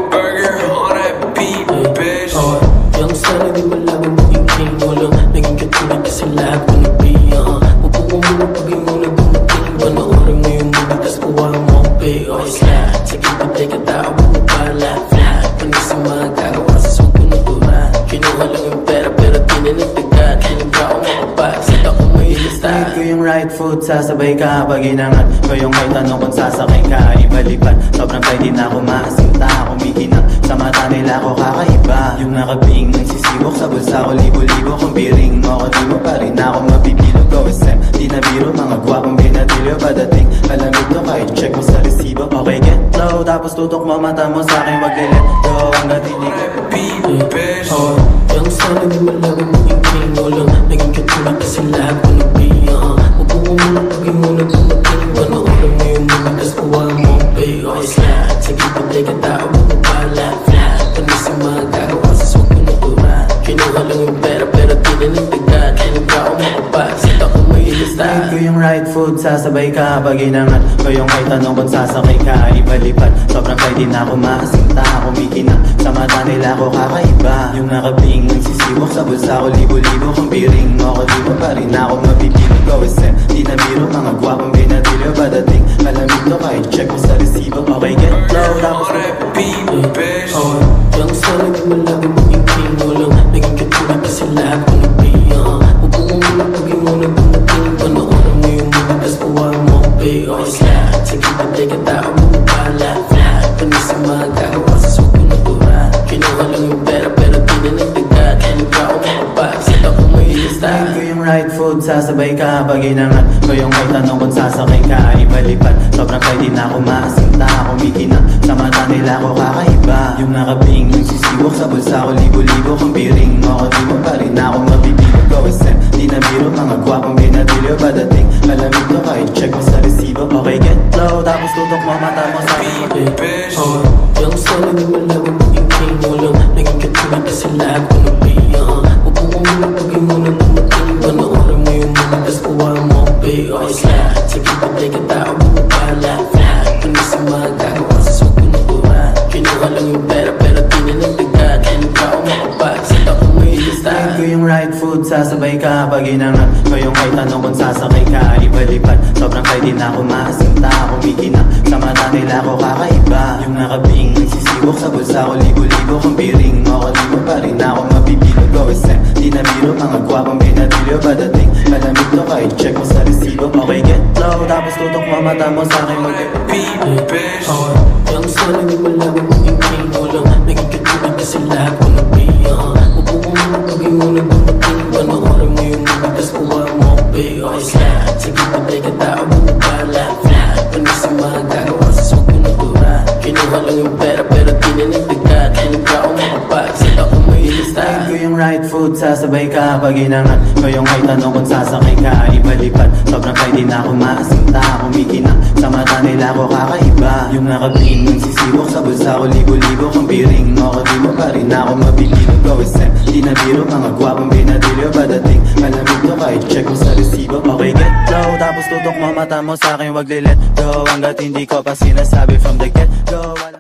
Burger on that beat, bitch. Yung sana di malabang maging king. Walang naging katulad kasi lahat ko nagbiya. Mabuko mo na pag yung una dumating. Panoorin mo yung movie tas kuha mo ang pay. O slap, sige patay ka tao mo pala. Flat, panis sa mga gagawa sa suko na tura. Kinuha lang yung pera pero tinanagdagat. Hinagka ko makapag, sita ko may ilista. Ko yung right foot, sasabay ka pag inangat ko yung may tanong kung sasakay ka, ibalipan. Sobrang pwede na ako maasinta, kumikinang sa mata nila ko kakaiba. Yung nakabing nagsisibok sa bulsa ko, libo-libo kung piring mo ko, di mo pa rin ako mabibilog. Go SM, di na biro, mga gwapong binatilyo padating. Alamig to kahit check mo sa resibo. Okay, get low, tapos tutok mo mata mo sa'kin, wag let go hanggat hindi ko Beat, bitch. Yung sana di malabang maging king. Walang naging katulad kasi lahat ko nagbiya. Mabuko mo na pag yung una dumating. Panoorin mo yung movie tas kuha mo ang pay. O slap, sige patay ka tao mo pala. Flat, panis sa mga gagawa sa suko na tura. Kinuha lang yung pera pero tinanagdagat. Hinagka ko makapag, sita ko may ilista. ko yung right foot, sasabay ka pag inangat ko yung may tanong kung sasakay ka, ibalipan. Sobrang pwede na ako maasinta, kumikinang sa mata nila ko kakaiba. Yung nakabing nagsisibok sa bulsa ko, libo-libo kung piring mo ko, di mo pa rin ako mabibilog. Go SM, di na biro, mga gwapong binatilyo padating. Malamig to kahit check mo sa resibo. Okay, get low, tapos On that beat, bitch. Yung sana di malabang maging king. Walang naging katulad kasi lahat ko nagbiya. Mabuko mo na pag yung una dumating. Panoorin mo yung movie tas kuha mo ang pay. O slap, sige patay ka tao mo pala. Flat, panis sa mga gagawa sa suko na tura. Kinuha lang yung pera pero tinanagdagat. Hinagka ko makapag, sita ko may ilista. ko yung right foot, sasabay ka pag inangat ko yung may tanong kung sasakay ka, ibalipan. Sobrang pwede na ako maasinta, kumikinang sa mata nila ko kakaiba. Yung nakabing nagsisibok sa bulsa ko, libo-libo kung piring mo ko, di mo pa rin ako mabibilog. Go SM, di na biro, mga gwapong binatilyo padating. Malamig to kahit check mo sa resibo. Okay, get low, tapos tutok mo mata mo sa akin. Bitch. Yung sana di malabang maging king. Walang naging katulad kasi lahat ko nagbiya. Mabuko mo na pag yung una dumating. Panoorin mo yung movie tas kuha mo ang pay. O slap, sige patay ka tao mo pala. Flat, panis sa mga gagawa sa suko na tura. Kinuha lang yung pera pero tinanagdagat. Hinagka ko makapag, sita ko may ilista. ko yung right foot, sasabay ka pag inangat ko yung may tanong kung sasakay ka, ibalipan. Sobrang pwede na ako maasinta, kumikinang sa mata nila ko kakaiba. Yung nakabing nagsisibok sa bulsa ko, libo-libo kung piring mo ko, di mo pa rin ako mabibilog. Go SM, di na biro, mga gwapong binatilyo padating. Malamig to kahit check mo sa resibo. Okay, get low, tapos tutok mo mata mo sa'kin, Beat, bitch. Yung sana di malabang maging king. Walang naging katulad kasi lahat ko nagbiya. Mabuko mo na pag yung una dumating. Panoorin mo yung movie tas kuha mo ang pay. O slap, sige patay ka tao mo pala. Flat, panis sa mga gagawa sa suko na tura. Kinuha lang yung pera pero tinanagdagat. Hinagka ko makapag, sita ko may ilista. ko yung right foot, sasabay ka pag inangat ko yung may tanong kung sasakay ka, ibalipan. Sobrang pwede na ako maasinta, kumikinang sa mata nila ko kakaiba. Yung nakabing nagsisibok sa bulsa ko, libo-libo kung piring mo ko, di mo pa rin ako mabibilog. Go SM, di na biro, mga gwapong binatilyo padating. Malamig to kahit check mo sa resibo. Okay, get low, tapos tutok mo mata mo sa'kin, wag let go hanggat hindi ko pa sinasabi from the get go.